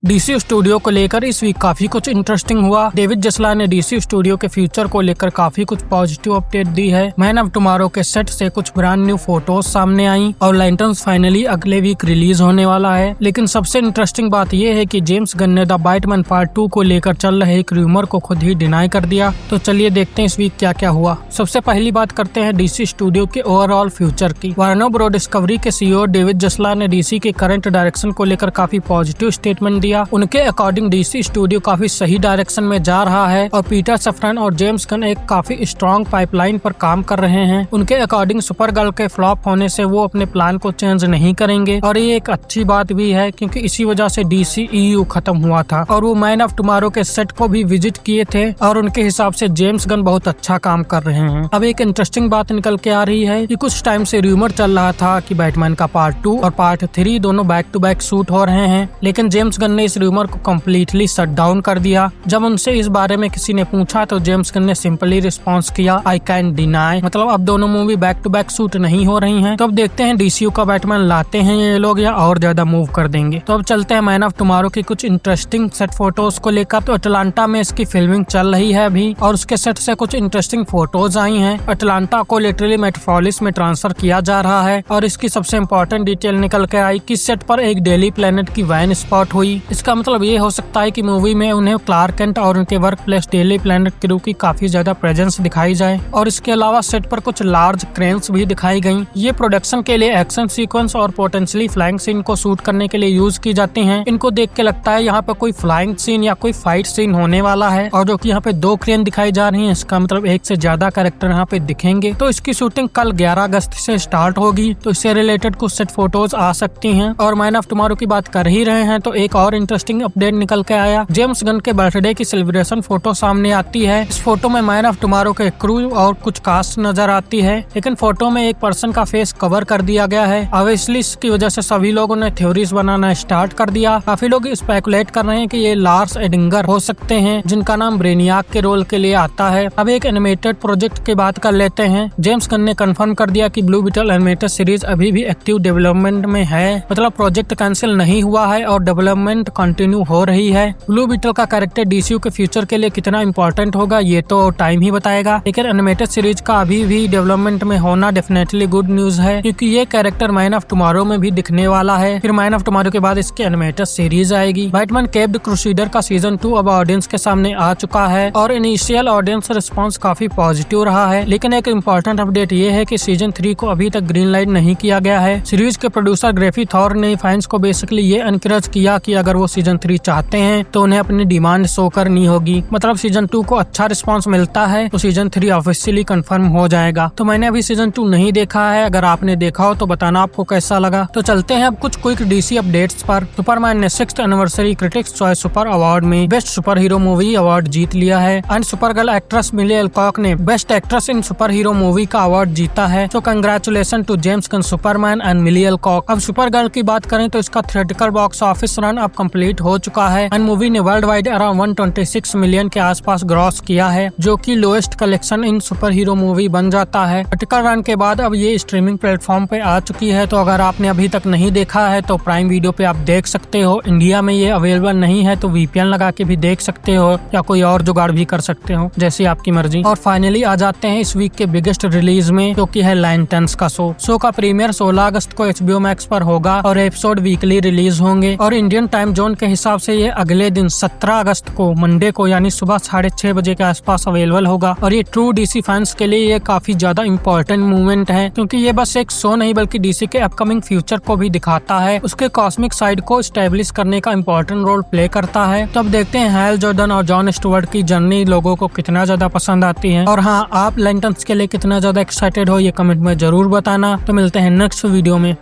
DC studio को लेकर इस वीक काफी कुछ इंटरेस्टिंग हुआ। डेविड जसला ने डीसी स्टूडियो के फ्यूचर को लेकर काफी कुछ पॉजिटिव अपडेट दी है। मैन ऑफ टुमारो के सेट से कुछ ब्रांड न्यू फोटोज सामने आई और लैंटर्न्स फाइनली अगले वीक रिलीज होने वाला है। लेकिन सबसे इंटरेस्टिंग बात यह है कि जेम्स गन ने द बैटमैन पार्ट 2 को लेकर चल रहे एक रूमर को खुद ही डिनाई कर दिया। तो चलिए देखते हैं इस वीक क्या क्या हुआ। सबसे पहली बात करते हैं डीसी स्टूडियो के ओवरऑल फ्यूचर की। वार्नर ब्रो डिस्कवरी के सीईओ डेविड जसला ने डीसी के करंट डायरेक्शन को लेकर काफी पॉजिटिव स्टेटमेंट दिया। उनके अकॉर्डिंग डीसी स्टूडियो काफी सही डायरेक्शन में जा रहा है और पीटर सफरन और जेम्स गन एक काफी स्ट्रॉन्ग पाइपलाइन पर काम कर रहे हैं। उनके अकॉर्डिंग सुपर गर्ल के फ्लॉप होने से वो अपने प्लान को चेंज नहीं करेंगे और ये एक अच्छी बात भी है क्योंकि इसी वजह से डीसी ईयू खत्म हुआ था और वो मैन ऑफ टुमारो के सेट को भी विजिट किए थे और उनके हिसाब से जेम्स गन बहुत अच्छा काम कर रहे हैं। अब एक इंटरेस्टिंग बात निकल के आ रही है कि कुछ टाइम से रूमर चल रहा था कि बैटमैन का पार्ट 2 और पार्ट 3 दोनों बैक टू बैक शूट हो रहे हैं, लेकिन जेम्स गन ने इस रूमर को कम्प्लीटली शट डाउन कर दिया। जब उनसे इस बारे में किसी ने पूछा तो जेम्स गन ने सिंपली रिस्पॉन्स किया, आई कैन डिनाई। मतलब अब दोनों movie back to back shoot नहीं हो रही हैं। तो अब देखते हैं डीसीयू का बैटमैन लाते हैं ये लोग या और ज्यादा मूव कर देंगे। तो अब चलते हैं मैन ऑफ टुमारो की कुछ इंटरेस्टिंग सेट फोटोज को लेकर। तो अटलांटा में इसकी फिल्मिंग चल रही है अभी और उसके सेट से कुछ इंटरेस्टिंग फोटोज आई हैं। अटलांटा को लिटरली मेट्रोपोलिस में ट्रांसफर किया जा रहा है और इसकी सबसे इम्पोर्टेंट डिटेल निकल के आई कि सेट पर एक डेली प्लेनेट की वैन स्पॉट हुई। इसका मतलब ये हो सकता है कि मूवी में उन्हें क्लार्क केंट और उनके work place daily planet crew की काफी ज्यादा प्रेजेंस दिखाई जाए और इसके अलावा सेट पर कुछ लार्ज क्रेन्स भी दिखाई गयी। ये प्रोडक्शन के लिए एक्शन सीक्वेंस और पोटेंशियली फ्लाइंग सीन को शूट करने के लिए यूज की जाती हैं। इनको देख के लगता है यहाँ पे कोई फ्लाइंग सीन या कोई फाइट सीन होने वाला है और जो कि यहाँ पे 2 क्रेन दिखाई जा रही है, इसका मतलब एक से ज्यादा कैरेक्टर यहाँ पे दिखेंगे। तो इसकी शूटिंग कल 11 अगस्त से स्टार्ट होगी, तो इससे रिलेटेड कुछ सेट फोटोज आ सकती हैं। और मैन ऑफ टुमारो की बात कर ही रहे हैं तो एक और इंटरेस्टिंग अपडेट निकल के आया। जेम्स गन के बर्थडे की सेलिब्रेशन फोटो सामने आती है। इस फोटो में मैन ऑफ टुमारो के क्रू और कुछ कास्ट नजर आती है, लेकिन फोटो में एक पर्सन का फेस कवर कर दिया गया है। ऑब्वियसली इसकी वजह से सभी लोगों ने थ्योरीज बनाना स्टार्ट कर दिया। काफी लोग स्पेकुलेट कर रहे हैं कि ये लार्स एडिंगर हो सकते हैं जिनका नाम ब्रेनियाक के रोल के लिए आता है। अब एक एनिमेटेड प्रोजेक्ट की बात कर लेते हैं। जेम्स गन ने कंफर्म कर दिया कि ब्लू बीटल एनिमेटेड सीरीज अभी भी एक्टिव डेवलपमेंट में है, मतलब प्रोजेक्ट कैंसिल नहीं हुआ है और डेवलपमेंट कंटिन्यू हो रही है। ब्लू बीटल का कैरेक्टर डीसीयू के फ्यूचर के लिए कितना इंपॉर्टेंट होगा ये तो टाइम ही बताएगा, लेकिन एनिमेटेड सीरीज का अभी भी डेवलपमेंट में होना डेफिनेटली गुड न्यूज है क्योंकि ये कैरेक्टर मैन ऑफ टुमारो में भी दिखने वाला है। फिर मैन ऑफ टुमारो के बाद इसकी एनिमेटेड सीरीज आएगी। बैटमैन केप्ड क्रूसेडर का सीजन 2 अब ऑडियंस के सामने आ चुका है और इनिशियल ऑडियंस रिस्पॉन्स काफी पॉजिटिव रहा है, लेकिन एक इम्पोर्टेंट अपडेट ये है कि सीजन 3 को अभी तक ग्रीन लाइट नहीं किया गया है। सीरीज के प्रोड्यूसर ग्रेफी थॉर ने फैंस को बेसिकली ये एनकरेज किया कि अगर वो सीजन 3 चाहते हैं तो उन्हें अपनी डिमांड शो करनी होगी। मतलब सीजन 2 को अच्छा रिस्पांस मिलता है तो सीजन 3 ऑफिशियली कंफर्म हो जाएगा। तो मैंने अभी सीजन 2 नहीं देखा है, अगर आपने देखा हो तो बताना आपको कैसा लगा। तो चलते हैं अब कुछ क्विक डीसी अपडेट्स पर। सुपरमैन ने 6th anniversary critics choice super award में best superhero movie award जीत लिया है and Supergirl actress Milly Alcock ने best actress in superhero movie का अवार्ड जीता है। तो congratulation to James Gunn, Superman and Milly Alcock. अब सुपर गर्ल की बात करें तो इसका थिएट्रिकल बॉक्स ऑफिस रन अब कंप्लीट हो चुका है एंड मूवी ने वर्ल्ड वाइड अराउंड 126 मिलियन के आसपास ग्रॉस किया है, जो कि lowest collection in superhero movie बन जाता है। थिएट्रिकल रन के बाद अब ये स्ट्रीमिंग प्लेटफॉर्म पे आ चुकी है, तो अगर आपने अभी तक नहीं देखा है तो प्राइम वीडियो पे आप देख सकते हो। इंडिया में ये अवेलेबल नहीं है तो वीपीएन लगा के भी देख सकते हो या कोई और जुगाड़ भी कर सकते हो, जैसी आपकी मर्जी। और फाइनली आ जाते हैं इस वीक के बिगेस्ट रिलीज में, जो कि है लैंटर्न्स का शो का प्रीमियर 16 अगस्त को HBO Max पर होगा और एपिसोड वीकली रिलीज होंगे और इंडियन टाइम जोन के हिसाब से ये अगले दिन 17 अगस्त को मंडे को यानी सुबह 6:30 बजे के आसपास अवेलेबल होगा। और ये ट्रू डीसी फैंस के लिए ये काफी ज्यादा इम्पोर्टेंट मूवमेंट है क्योंकि ये बस एक शो नहीं बल्कि डीसी के अपकमिंग फ्यूचर को भी दिखाता है, उसके कॉस्मिक साइड को स्टेब्लिश करने का इम्पोर्टेंट रोल प्ले करता है। तो अब देखते हैं हैल जॉर्डन और जॉन स्टुअर्ट की जर्नी लोगों को कितना ज्यादा पसंद आती है और हाँ, आप लैंटर्न्स के लिए कितना ज्यादा एक्साइटेड हो ये कमेंट में जरूर बताना। तो मिलते हैं नेक्स्ट वीडियो में।